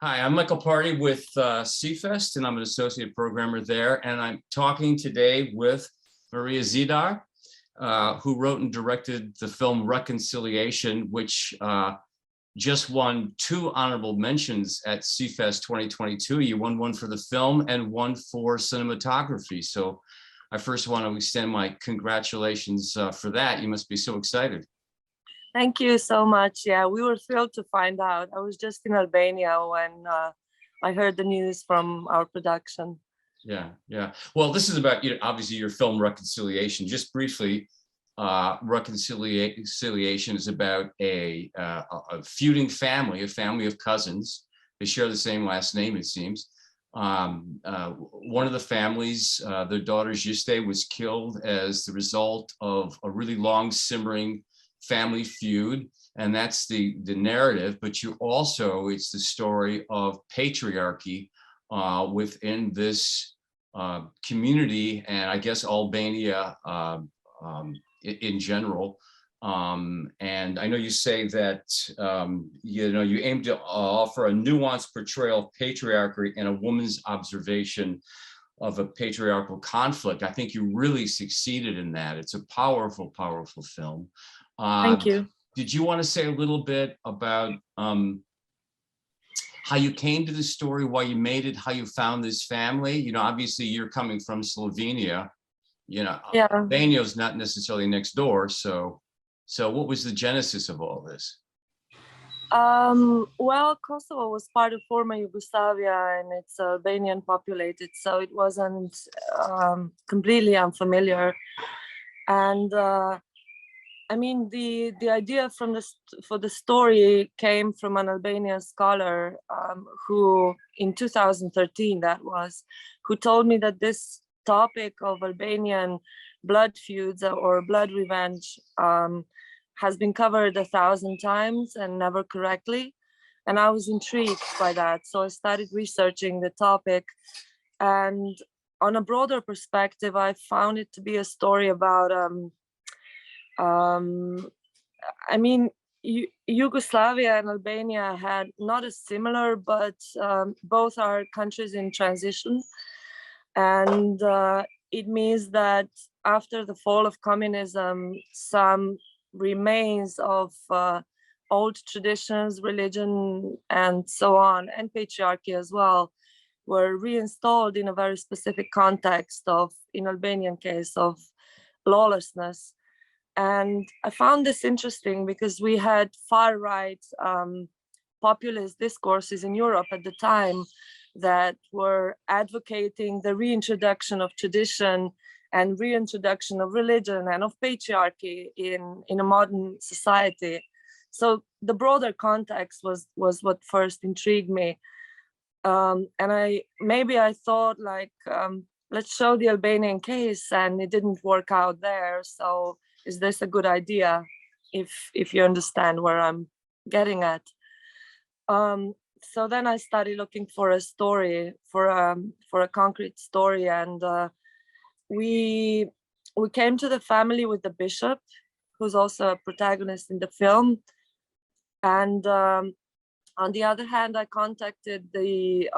Hi, I'm Michael Pardy with SEEfest, and I'm an associate programmer there. And I'm talking today with Marija Zidar, who wrote and directed the film Reconciliation, which just won 2 honorable mentions at SEEfest 2022. You won one for the film and one for cinematography. So I first want to extend my congratulations for that. You must be so excited. Thank you so much. Yeah, we were thrilled to find out. I was just in Albania when I heard the news from our production. Yeah. Well, this is about, obviously your film Reconciliation. Just briefly, Reconciliation is about a feuding family, a family of cousins. They share the same last name, it seems. One of the families, their daughter Juste, was killed as the result of a really long simmering family feud, and that's the narrative. But it's the story of patriarchy within this community, and I guess Albania in general. And I know you say that you aim to offer a nuanced portrayal of patriarchy and a woman's observation of a patriarchal conflict. I think you really succeeded in that. It's a powerful, powerful film. Thank you. Did you want to say a little bit about how you came to the story, why you made it, how you found this family? Obviously you're coming from Slovenia. Yeah. Albania is not necessarily next door. So what was the genesis of all this? Well, Kosovo was part of former Yugoslavia, and it's Albanian populated, so it wasn't completely unfamiliar. And I mean, the idea for the story came from an Albanian scholar who, in 2013, who told me that this topic of Albanian blood feuds or blood revenge has been covered 1,000 times and never correctly. And I was intrigued by that. So I started researching the topic. And on a broader perspective, I found it to be a story about I mean, Yugoslavia and Albania had not a similar, but both are countries in transition. And it means that after the fall of communism, some remains of old traditions, religion, and so on, and patriarchy as well, were reinstalled in a very specific context of, in Albanian case, of lawlessness. And I found this interesting because we had far-right populist discourses in Europe at the time that were advocating the reintroduction of tradition and reintroduction of religion and of patriarchy in a modern society. So the broader context was what first intrigued me. And I thought, like, let's show the Albanian case, and it didn't work out there. So is this a good idea, if you understand where I'm getting at? So then I started looking for a story, for a concrete story, and we came to the family with the bishop, who's also a protagonist in the film. And on the other hand, I contacted the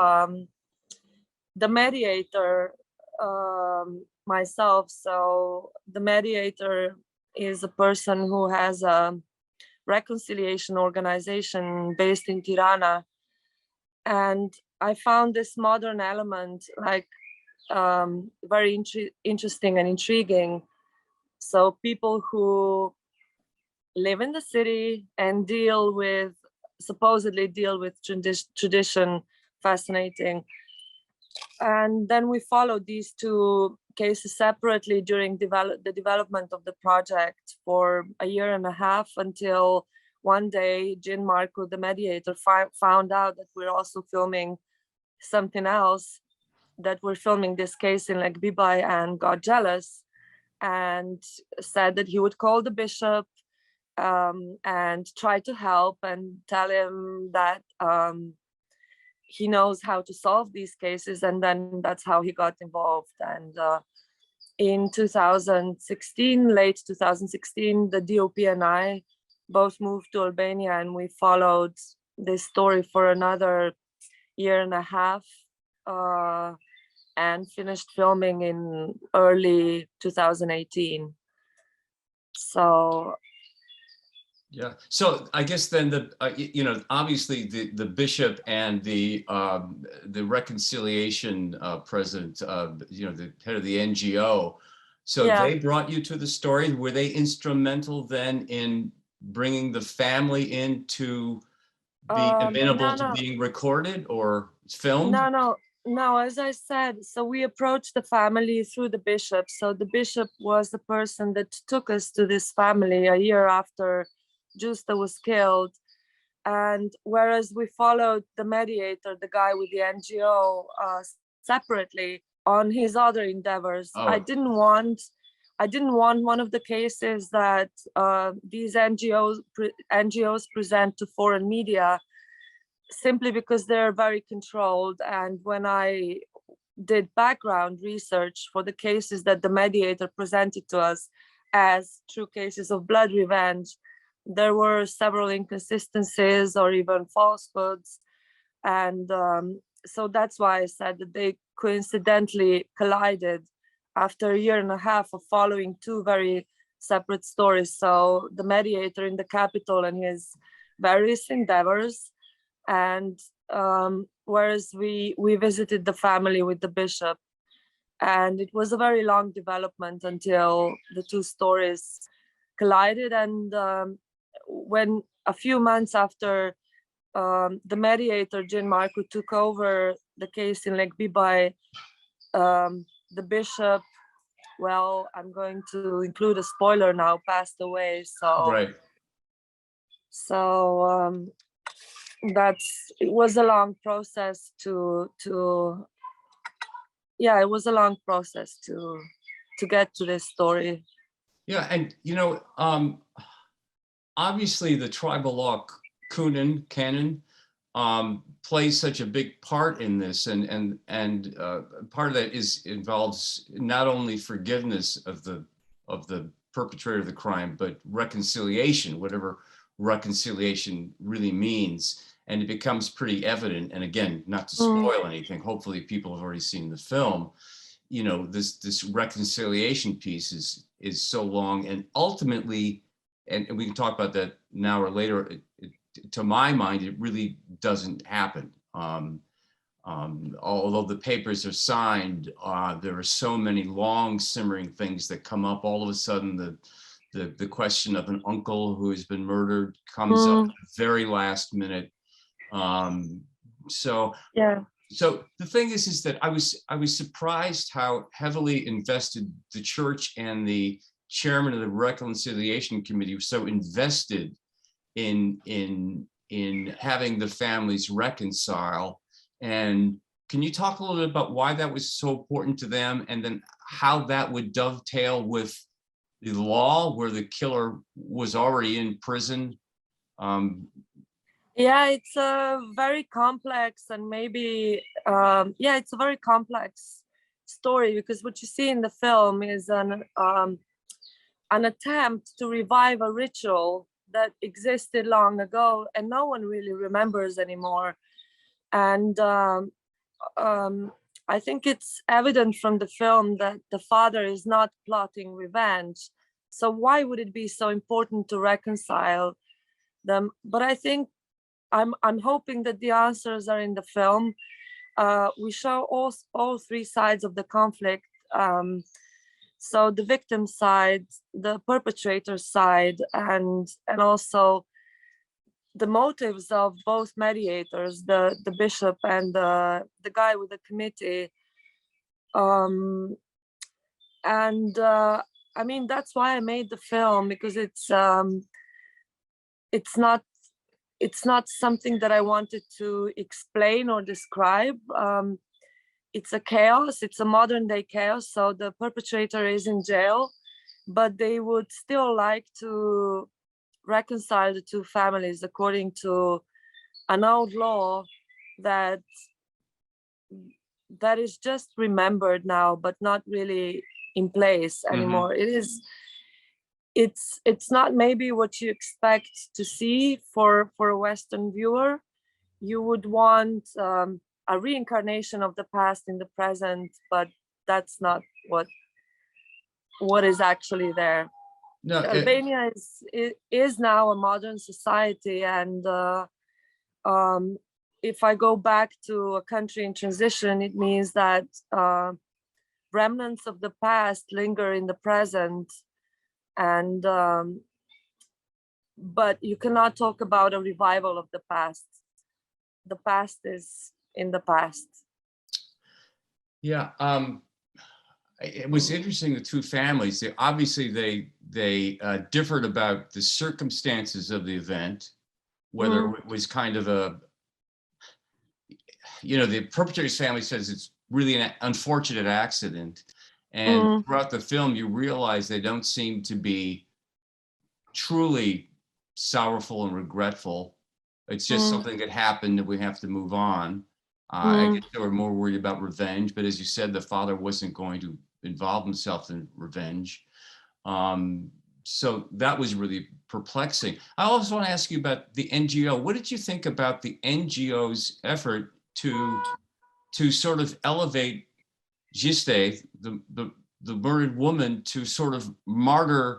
mediator myself. So the mediator is a person who has a reconciliation organization based in Tirana. And I found this modern element like very interesting and intriguing. So people who live in the city and supposedly deal with tradition, fascinating. And then we followed these 2 cases separately during the development of the project for 1.5 years, until one day Jean Marco, the mediator, found out that we're also filming something else, that we're filming this case in Lake Bibai, and got jealous and said that he would call the bishop and try to help and tell him that he knows how to solve these cases. And then that's how he got involved. And in 2016, late 2016, the DOP and I both moved to Albania, and we followed this story for another year and a half, and finished filming in early 2018. So yeah. So I guess then you know, obviously the bishop and the reconciliation president, you know, the head of the NGO. So yeah, they brought you to the story. Were they instrumental then in bringing the family in to be amenable no, to no, being recorded or filmed? no, no, no. As I said, so we approached the family through the bishop. So the bishop was the person that took us to this family a year after Justa was killed. And whereas we followed the mediator, the guy with the NGO, separately on his other endeavors, Oh, I didn't want one of the cases that these NGOs present to foreign media, simply because they're very controlled. And when I did background research for the cases that the mediator presented to us as true cases of blood revenge, there were several inconsistencies or even falsehoods. And so that's why I said that they coincidentally collided after a year and a half of following two very separate stories. So the mediator in the capital and his various endeavors, and whereas we visited the family with the bishop, and it was a very long development until the two stories collided. And when a few months after the mediator Gianmarco took over the case in Lake Bibai, the bishop, well, I'm going to include a spoiler now, passed away. right. So it was a long process yeah, it was a long process to get to this story. Yeah, and you know, obviously the tribal law canon plays such a big part in this, and part of that involves not only forgiveness of the perpetrator of the crime, but reconciliation, whatever reconciliation really means. And it becomes pretty evident. And again, not to spoil anything, hopefully people have already seen the film. You know, this reconciliation piece is so long, and ultimately, and we can talk about that now or later, to my mind, it really doesn't happen. Although the papers are signed, there are so many long simmering things that come up. All of a sudden, the question of an uncle who has been murdered comes up at the very last minute. So Yeah. So the thing is that I was surprised how heavily invested the church and the chairman of the Reconciliation Committee were so invested in having the families reconcile. And can you talk a little bit about why that was so important to them, and then how that would dovetail with the law where the killer was already in prison? Yeah, it's a very complex, and maybe yeah, it's a very complex story, because what you see in the film is an attempt to revive a ritual that existed long ago and no one really remembers anymore. And I think it's evident from the film that the father is not plotting revenge. So why would it be so important to reconcile them? But I think I'm hoping that the answers are in the film. We show all three sides of the conflict. So the victim side, the perpetrator side, and also the motives of both mediators, the bishop and the guy with the committee. And I mean, that's why I made the film, because it's not something that I wanted to explain or describe. It's a chaos, it's a modern day chaos. So the perpetrator is in jail, but they would still like to reconcile the two families according to an old law that is just remembered now, but not really in place anymore. It's not maybe what you expect to see for a Western viewer. You would want a reincarnation of the past in the present, but that's not what is actually there. No, Albania is now a modern society, and if I go back to a country in transition, it means that remnants of the past linger in the present, and but you cannot talk about a revival of the past. The past is in the past. yeah. It was interesting, the two families, obviously they differed about the circumstances of the event, whether it was kind of a, the perpetrator's family says it's really an unfortunate accident. And throughout the film, you realize they don't seem to be truly sorrowful and regretful. It's just something that happened and we have to move on. I guess they were more worried about revenge, but as you said, the father wasn't going to involve himself in revenge. So that was really perplexing. I also want to ask you about the NGO. What did you think about the NGO's effort to sort of elevate Jiste, the murdered woman, to sort of martyrdom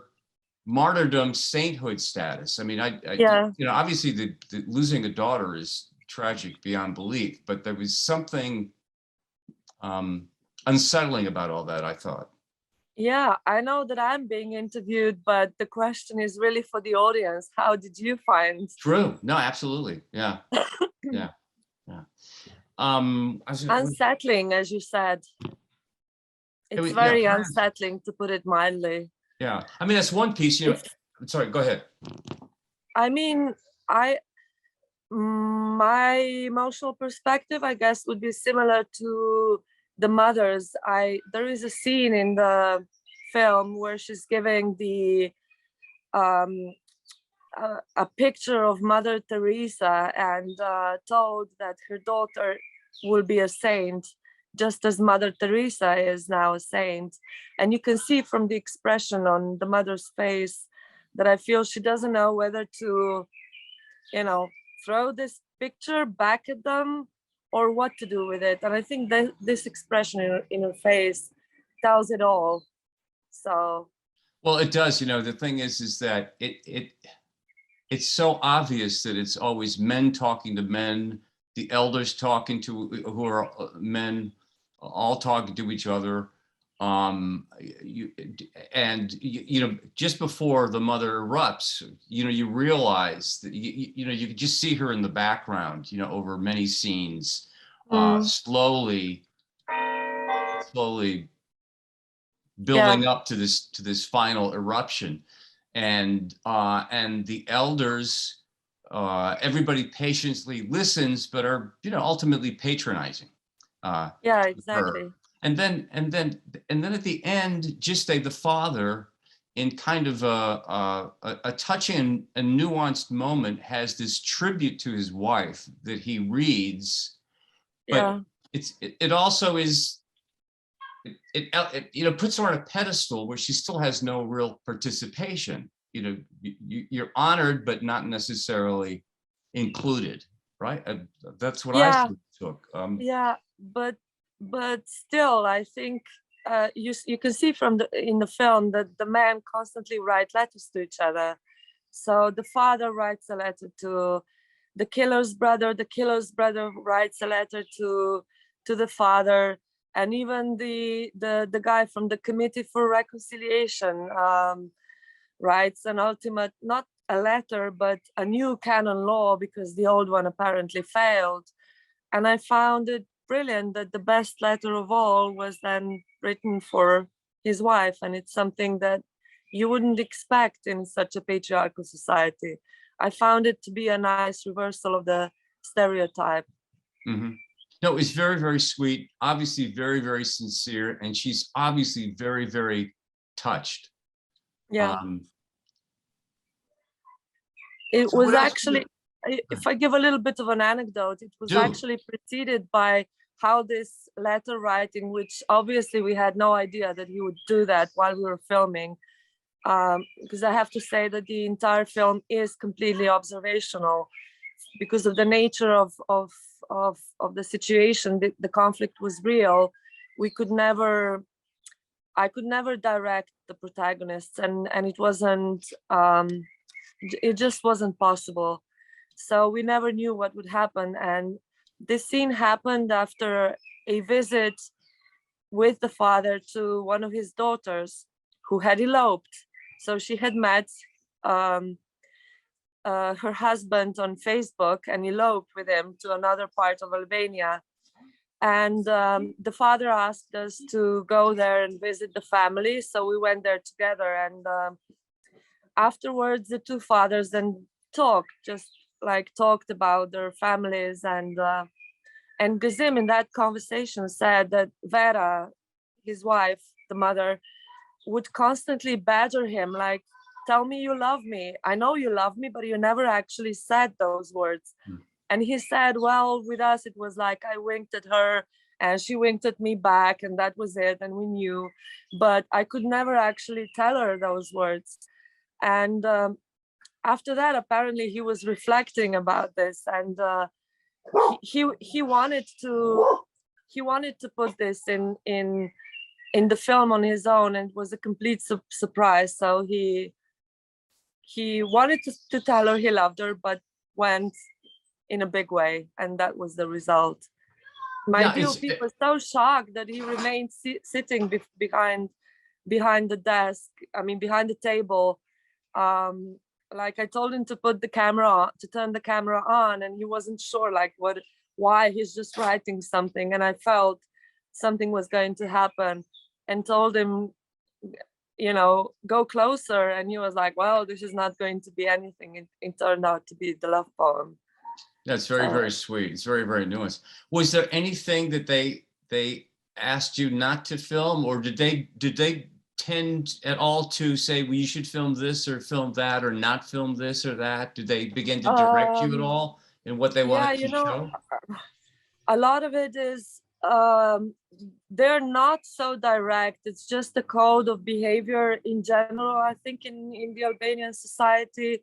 sainthood status? I mean, obviously the losing a daughter is tragic beyond belief, but there was something unsettling about all that, I thought. Yeah, I know that I'm being interviewed, but the question is really for the audience. How did you find? True. No, absolutely. Yeah. Yeah. Unsettling, as you said. It's very unsettling, to put it mildly. Yeah. I mean, that's one piece, sorry, go ahead. I mean, my emotional perspective, I guess, would be similar to the mother's. There is a scene in the film where she's giving a picture of Mother Teresa and told that her daughter will be a saint, just as Mother Teresa is now a saint. And you can see from the expression on the mother's face that I feel she doesn't know whether to, throw this picture back at them or what to do with it. And I think that this expression in her face tells it all. So, well, it does. The thing is that it's so obvious that it's always men talking to men, the elders talking to who are men, all talking to each other. Just before the mother erupts, you realize that you could just see her in the background, over many scenes, slowly building up to this final eruption, and the elders, everybody patiently listens, but are ultimately patronizing. Yeah, exactly. Her. And then at the end, Jiste, the father, in kind of a touching and nuanced moment, has this tribute to his wife that he reads. But it also is, it puts her on a pedestal where she still has no real participation. You're honored, but not necessarily included, right? That's what I took. Yeah, but still, I think you can see in the film that the men constantly write letters to each other. So the father writes a letter to the killer's brother writes a letter to the father, and even the guy from the Committee for Reconciliation writes an ultimate, not a letter, but a new canon law, because the old one apparently failed. And I found it brilliant that the best letter of all was then written for his wife. And it's something that you wouldn't expect in such a patriarchal society. I found it to be a nice reversal of the stereotype. No, it was very, very sweet, obviously very, very sincere, and she's obviously very, very touched. Yeah. It was actually, if I give a little bit of an anecdote, it was actually preceded by how this letter writing, which obviously we had no idea that he would do that while we were filming, because I have to say that the entire film is completely observational because of the nature of of the situation, the conflict was real. We could never, I could never direct the protagonists, and it wasn't, it just wasn't possible. So we never knew what would happen. And this scene happened after a visit with the father to one of his daughters who had eloped. So she had met her husband on Facebook and eloped with him to another part of Albania. And the father asked us to go there and visit the family. So we went there together. And afterwards, the two fathers then talked about their families. And Gazim in that conversation said that Vera, his wife, the mother, would constantly badger him, like, tell me you love me. I know you love me, but you never actually said those words. And he said, well, with us, it was like I winked at her and she winked at me back, and that was it. And we knew, but I could never actually tell her those words. And after that, apparently he was reflecting about this, and he wanted to put this in the film on his own, and it was a complete surprise. So he wanted to tell her he loved her, but went in a big way, and that was the result. My DOP was so shocked that he remained sitting behind the desk, behind the table. Like I told him to put the camera on, to turn the camera on, and he wasn't sure like why. He's just writing something, and I felt something was going to happen, and told him, go closer. And he was like, well, this is not going to be anything. It turned out to be the love poem. That's very, very sweet. It's very, very nuanced. Was there anything that they asked you not to film, or did they tend at all to say, well, you should film this or film that, or not film this or that? Did they begin to direct you at all in what they wanted to show? A lot of it is they're not so direct. It's just a code of behavior in general, I think, in the Albanian society.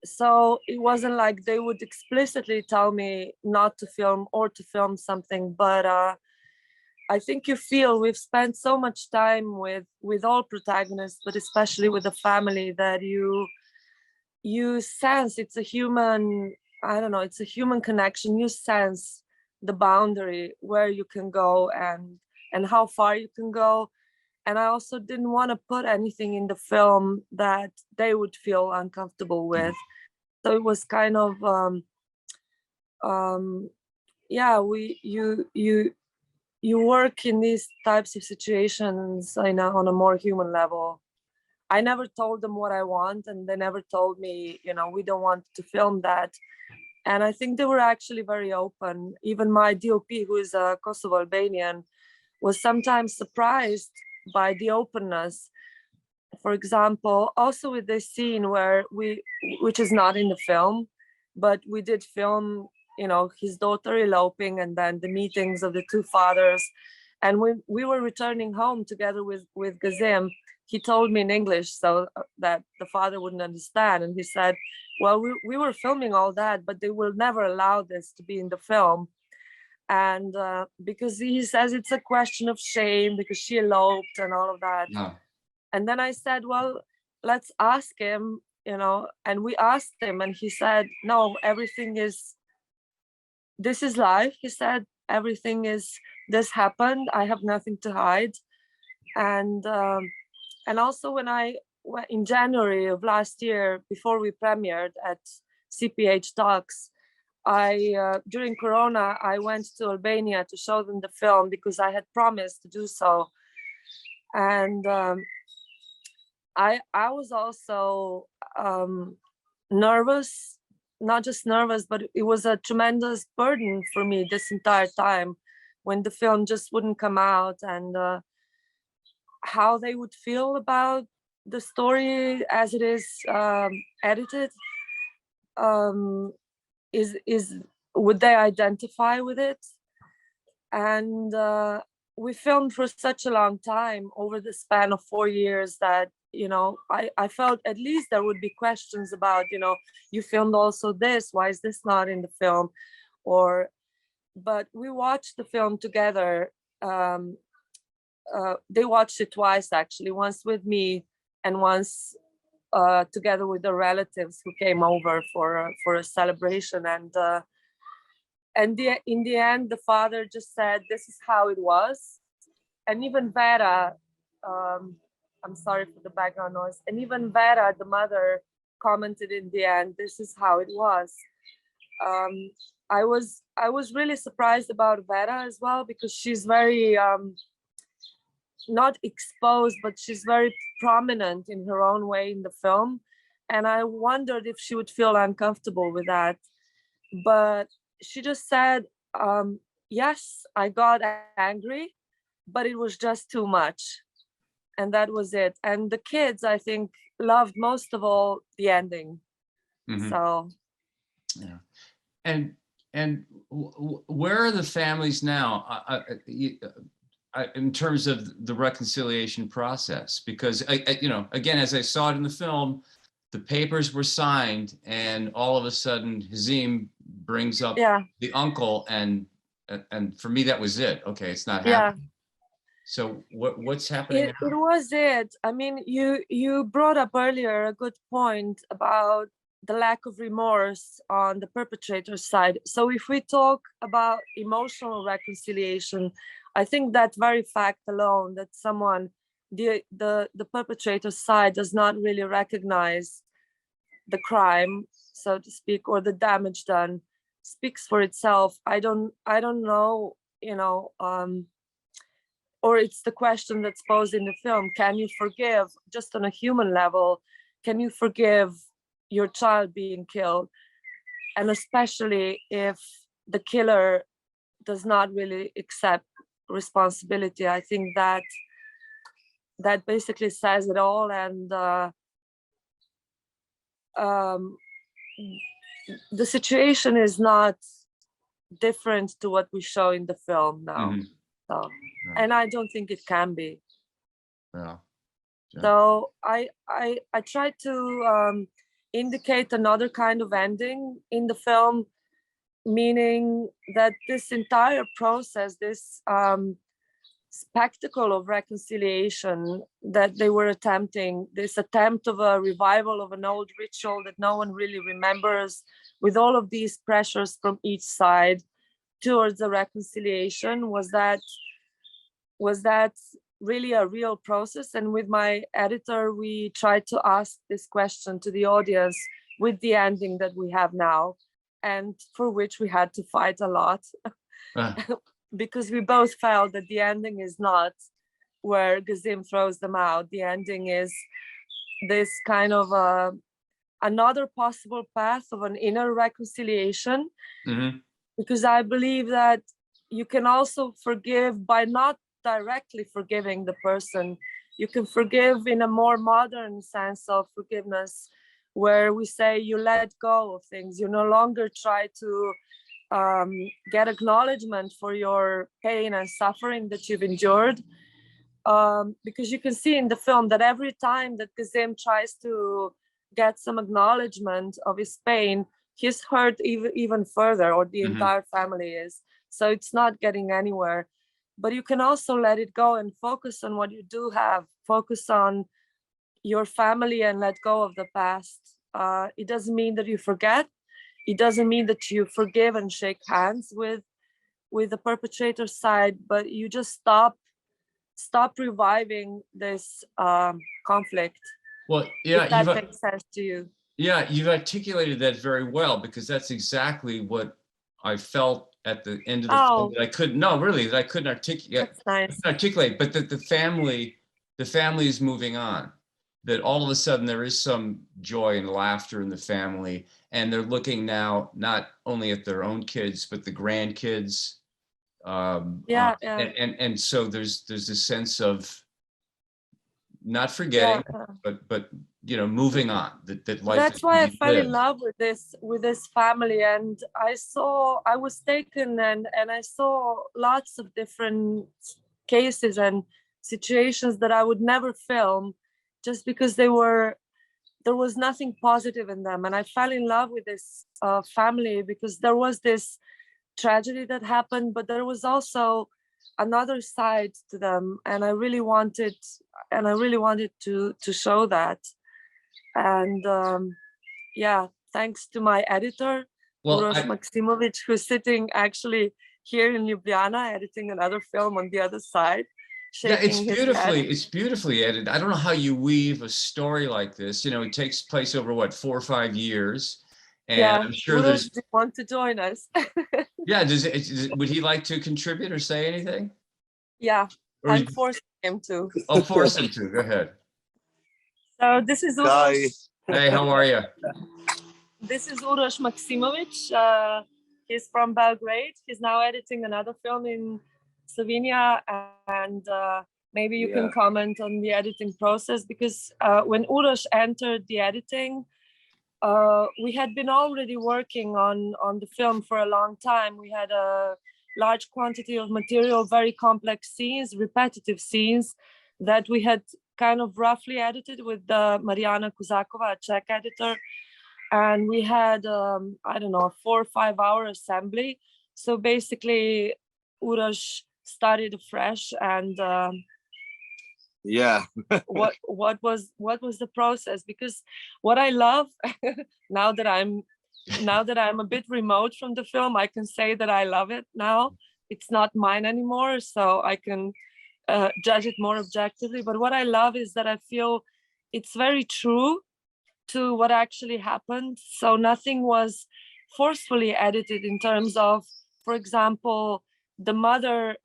So it wasn't like they would explicitly tell me not to film or to film something, but I think we've spent so much time with all protagonists, but especially with the family, that you sense it's a human, it's a human connection. You sense the boundary where you can go and how far you can go. And I also didn't want to put anything in the film that they would feel uncomfortable with. So it was kind of, you work in these types of situations on a more human level. I never told them what I want, and they never told me, we don't want to film that. And I think they were actually very open. Even my DOP, who is a Kosovo Albanian, was sometimes surprised by the openness. For example, also with this scene which is not in the film, but we did film, his daughter eloping, and then the meetings of the two fathers. And we were returning home together with Gazim. He told me in English so that the father wouldn't understand. And he said, well, we were filming all that, but they will never allow this to be in the film. And because he says it's a question of shame because she eloped and all of that. No. And then I said, well, let's ask him, and we asked him, and he said, no, this is life. He said, this happened. I have nothing to hide. And also in January of last year, before we premiered at CPH Talks, during Corona, I went to Albania to show them the film because I had promised to do so. And I was also nervous, not just nervous, but it was a tremendous burden for me this entire time when the film just wouldn't come out, and how they would feel about the story as it is edited. Would they identify with it? And we filmed for such a long time, over the span of 4 years, that I felt at least there would be questions about, you filmed also this, why is this not in the film? But we watched the film together. They watched it twice, actually, once with me and once together with the relatives who came over for a celebration. And in the end, the father just said, this is how it was. And even Vera, I'm sorry for the background noise, and even Vera, the mother, commented in the end, this is how it was. I was really surprised about Vera as well, because she's very not exposed, but she's very prominent in her own way in the film. And I wondered if she would feel uncomfortable with that. But she just said, yes, I got angry, but it was just too much. And that was it. And the kids, I think, loved most of all the ending. Mhm. So yeah. And where are the families now in terms of the reconciliation process? Because again, as I saw it in the film, the papers were signed, and all of a sudden Hazim brings up the uncle, and for me that was it. Okay, it's not happening. So what's happening now? It was it. I mean, you brought up earlier a good point about the lack of remorse on the perpetrator's side. So if we talk about emotional reconciliation, I think that very fact alone, that someone, the perpetrator's side, does not really recognize the crime, so to speak, or the damage done, speaks for itself. I don't know, or it's the question that's posed in the film: can you forgive, just on a human level, can you forgive your child being killed? And especially if the killer does not really accept responsibility. I think that basically says it all. And the situation is not different to what we show in the film now. Mhm. So, Right. and I don't think it can be. Yeah. So I tried to indicate another kind of ending in the film, meaning that this entire process, this spectacle of reconciliation that they were attempting, this attempt of a revival of an old ritual that no one really remembers, with all of these pressures from each side towards the reconciliation, was that really a real process. And with my editor, we tried to ask this question to the audience with the ending that we have now, and for which we had to fight a lot. Because we both felt that the ending is not where Gazim throws them out. The ending is this kind of another possible path of an inner reconciliation. Mm-hmm. Because I believe that you can also forgive by not directly forgiving the person. You can forgive in a more modern sense of forgiveness, where we say you let go of things. You no longer try to get acknowledgement for your pain and suffering that you've endured. Because you can see in the film that every time that Kazim tries to get some acknowledgement of his pain, he's hurt even further, or the entire family is. So it's not getting anywhere. But you can also let it go and focus on what you do have, focus on your family and let go of the past. It doesn't mean that you forget. It doesn't mean that you forgive and shake hands with the perpetrator's side, but you just stop reviving this conflict. Well, yeah, if that makes sense to you. Yeah, you've articulated that very well, because that's exactly what I felt at the end of the film, that I couldn't articulate. That's nice. Articulate, but that the family is moving on. That all of a sudden there is some joy and laughter in the family, and they're looking now not only at their own kids but the grandkids. And so there's a sense of not forgetting, but moving on. That life. That's why I fell in love with this family, and I was taken, and I saw lots of different cases and situations that I would never film just because there was nothing positive in them. And I fell in love with this family because there was this tragedy that happened, but there was also another side to them, and I really wanted to show that. And yeah, thanks to my editor, Well, Uroš Maksimovic, who's sitting actually here in Ljubljana editing another film on the other side. yeah, it's beautifully edited. I don't know how you weave a story like this. You know, it takes place over what, 4 or 5 years, and Yeah, I'm sure Uroš, there's. do you want to join us? Yeah, would he like to contribute or say anything? Yeah, Or I'm forcing him to. oh, force him to. Go ahead. So this is Uroš. Hi. Hey, how are you? This is Uroš Maksimovic. He's from Belgrade. He's now editing another film in Slovenia, and maybe you can comment on the editing process, because when Uroš entered the editing, we had been already working on the film for a long time. We had a large quantity of material, very complex scenes, repetitive scenes that we had kind of roughly edited with Mariana Kuzakova, a Czech editor. And we had, I don't know, a 4 or 5 hour assembly. So basically, Uroš started afresh. And yeah, what was the process? Because what I love now that I'm a bit remote from the film, I can say that I love it now. It's not mine anymore, so I can judge it more objectively. But what I love is that I feel it's very true to what actually happened. So nothing was forcefully edited in terms of, for example, the mother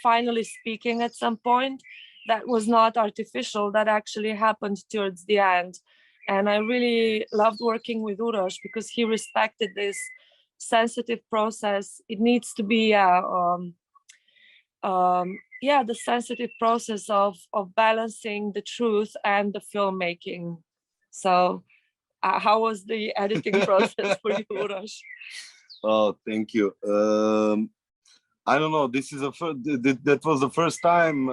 finally speaking at some point. That was not artificial. That actually happened towards the end. And I really loved working with Uroš because he respected this sensitive process. It needs to be the sensitive process of balancing the truth and the filmmaking. So how was the editing process for you, Uroš? Oh, thank you. I don't know, this is that was the first time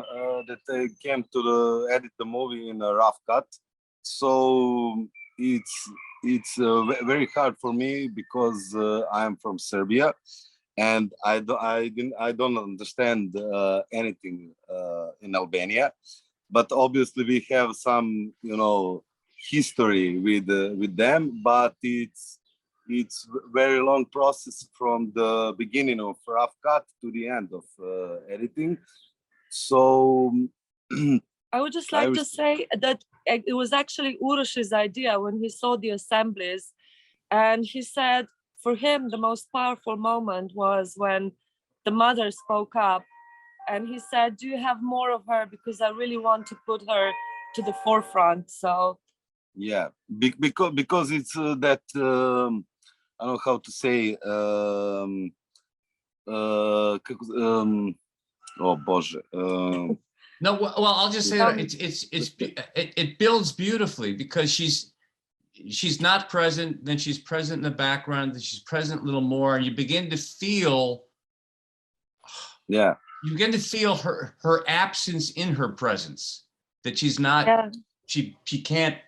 that I came to edit the movie in a rough cut. So it's very hard for me because I'm from Serbia, and I don't understand anything in Albania, but obviously we have some, you know, history with them, but it's very long process from the beginning of rough cut to the end of editing. So I would just like to say that it was actually Uroš's idea when he saw the assemblies, and he said for him the most powerful moment was when the mother spoke up, and he said, do you have more of her, because I really want to put her to the forefront. So yeah, because it's that I don't know how to say oh Boże. No, well, I'll just say that it builds beautifully because she's not present, then she's present in the background, then she's present a little more, and you begin to feel. Yeah. You begin to feel her absence in her presence. That she's not. Yeah. She can't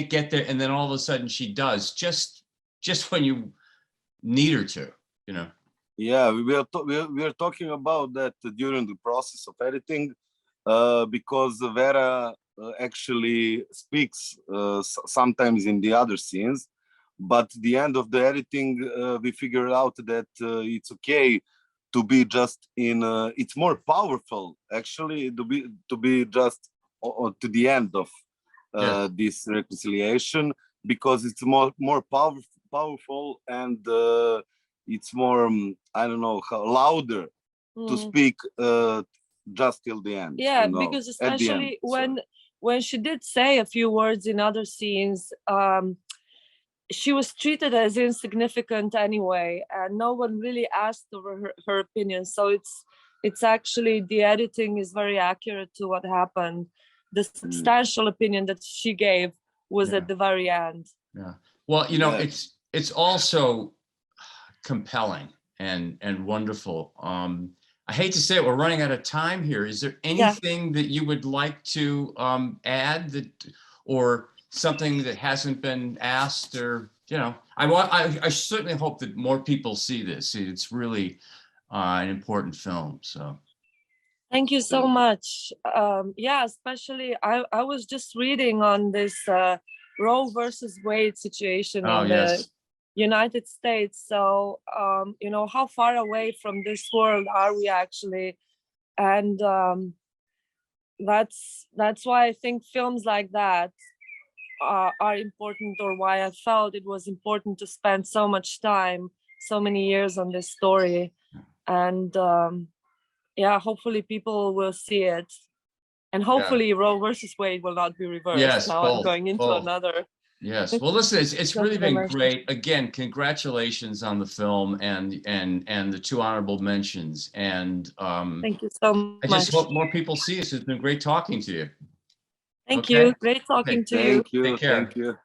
get there, and then all of a sudden she does. Just when you need her to, you know. Yeah, we are talking about that during the process of editing. Because Vera actually speaks sometimes in the other scenes, but the end of the editing, we figured out that it's okay to be just in. It's more powerful actually to be just to the end of this reconciliation, because it's more powerful and it's more I don't know how louder to speak. Just till the end. Yeah, you know, because especially when she did say a few words in other scenes, she was treated as insignificant anyway, and no one really asked her opinion. So it's actually, the editing is very accurate to what happened. The substantial opinion that she gave was at the very end. Yeah. Well, you know, it's also compelling and wonderful. I hate to say it, we're running out of time here. Is there anything that you would like to add that, or something that hasn't been asked, or, you know, I certainly hope that more people see this. It's really an important film. So Thank you so much. Yeah, especially I was just reading on this Roe versus Wade situation oh in the yes, United States. So, you know, how far away from this world are we actually? And that's why I think films like that are important, or why I felt it was important to spend so much time, so many years on this story. And yeah, hopefully people will see it. And hopefully Roe versus Wade will not be reversed. yes, Now I'm going into another. Yes. Well, listen, it's really been controversial. great. Again, congratulations on the film and the two honorable mentions. And Thank you so I just much. hope more people see us. It's been great talking to you. Thank Okay. you. Great talking to you. Thank you. Take care. Thank you.